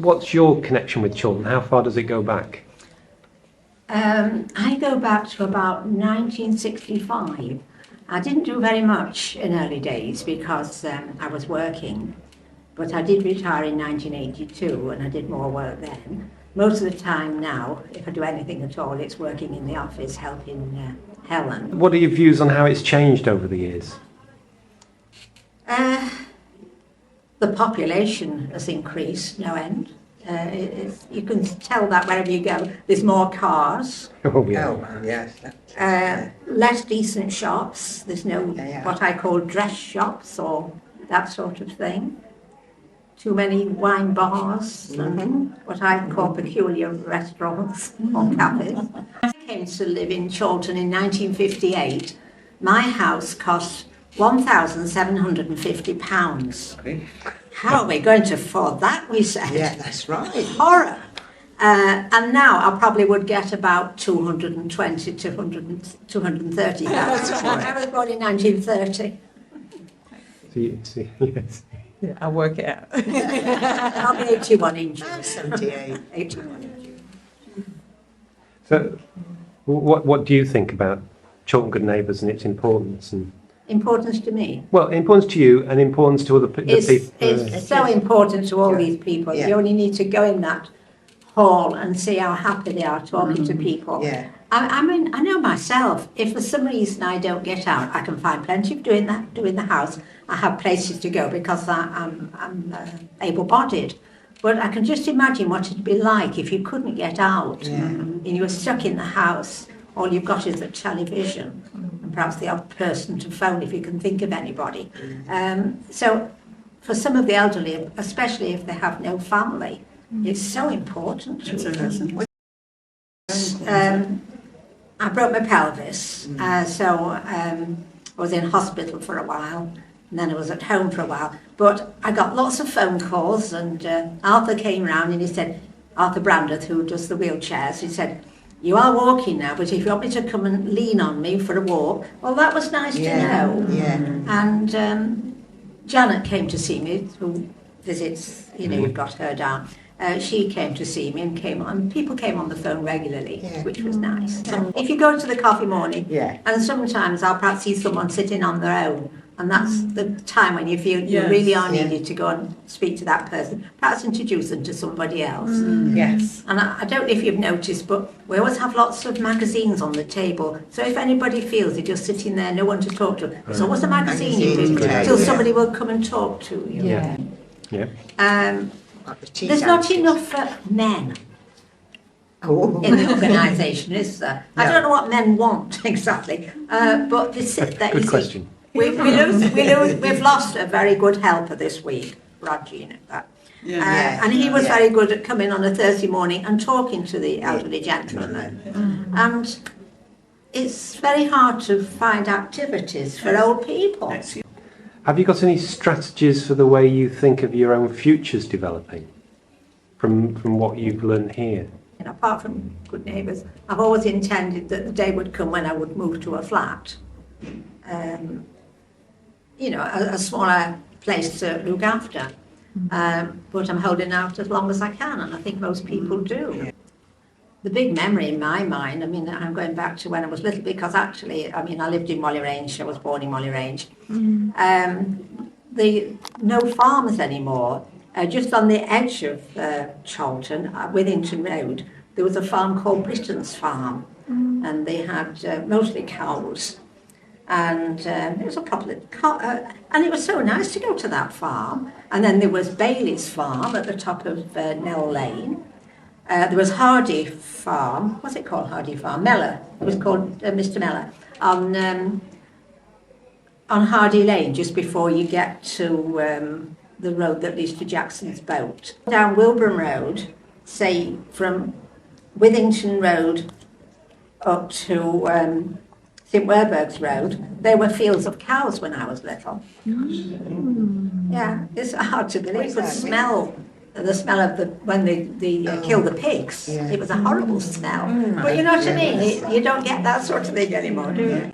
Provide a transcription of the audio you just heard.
What's your connection with Chorlton? How far does it go back? I go back to about 1965. I didn't do very much in early days because I was working, but I did retire in 1982 and I did more work then. Most of the time now, if I do anything at all, it's working in the office helping Helen. What are your views on how it's changed over the years? The population has increased no end. You can tell that wherever you go. There's more cars. Oh, yeah. Oh, yes. Less decent shops. There's no what I call dress shops or that sort of thing. Too many wine bars and what I call peculiar restaurants or cafes. I came to live in Chorlton in 1958. My house cost £1,750. How are we going to afford that, we said? Yeah, that's right. Horror. And now I probably would get about 220 to 230,000. I was born in 1930. Yes. Yeah, I'll work it out. I'll be 81 in June. I'm 78. 81 in June. So, what do you think about Chorlton Good Neighbours and its importance? And Importance to me. well, importance to you and importance to other people. It's so important to all these people. Yeah. You only need to go in that hall and see how happy they are talking to people. Yeah. I mean, I know myself, if for some reason I don't get out, I can find plenty of doing the house. I have places to go because I'm able-bodied. But I can just imagine what it'd be like if you couldn't get out and you were stuck in the house. All you've got is the television and perhaps the odd person to phone if you can think of anybody. So for some of the elderly, especially if they have no family, it's so important to them. I broke my pelvis, so I was in hospital for a while, and then I was at home for a while. But I got lots of phone calls, and Arthur came round and he said, Arthur Brandreth, who does the wheelchairs, he said, "You are walking now, but if you want me to come and lean on me for a walk," well, that was nice to know. Yeah. And Janet came to see me, who visits, you've got her down. She came to see me and people came on the phone regularly, which was nice. If you go to the coffee morning, and sometimes I'll perhaps see someone sitting on their own, and that's the time when you feel you really are needed to go and speak to that person, perhaps introduce them to somebody else. Yes. And I don't know if you've noticed, but we always have lots of magazines on the table. So if anybody feels they're just sitting there, no one to talk to, there's always a magazine you do, till somebody will come and talk to you. Yeah. There's not enough for men in the organisation, is there? I don't know what men want exactly, but they sit there. Good question. We've lost a very good helper this week, Roger, that. And he was very good at coming on a Thursday morning and talking to the elderly gentlemen. And it's very hard to find activities for old people. Have you got any strategies for the way you think of your own futures developing from what you've learned here? And apart from Good Neighbours, I've always intended that the day would come when I would move to a flat. A smaller place to look after. But I'm holding out as long as I can, and I think most people do. The big memory in my mind, I'm going back to when I was little, because actually, I lived in Whalley Range, I was born in Whalley Range. No farms anymore. Just on the edge of Chorlton, Withington Road, there was a farm called Britain's Farm, and they had mostly cows. And it was a proper, and it was so nice to go to that farm. And then there was Bailey's Farm at the top of Nell Lane. There was Hardy Farm. What's it called? Hardy Farm. Mellor. It was called Mr. Mellor on Hardy Lane, just before you get to the road that leads to Jackson's Boat. Down Wilbraham Road, say from Withington Road up to St Werburgh's Road, there were fields of cows when I was little. Yeah, it's hard to believe. The smell of when they kill the pigs, it was a horrible smell. But you know what I mean? You don't get that sort of thing anymore, do you?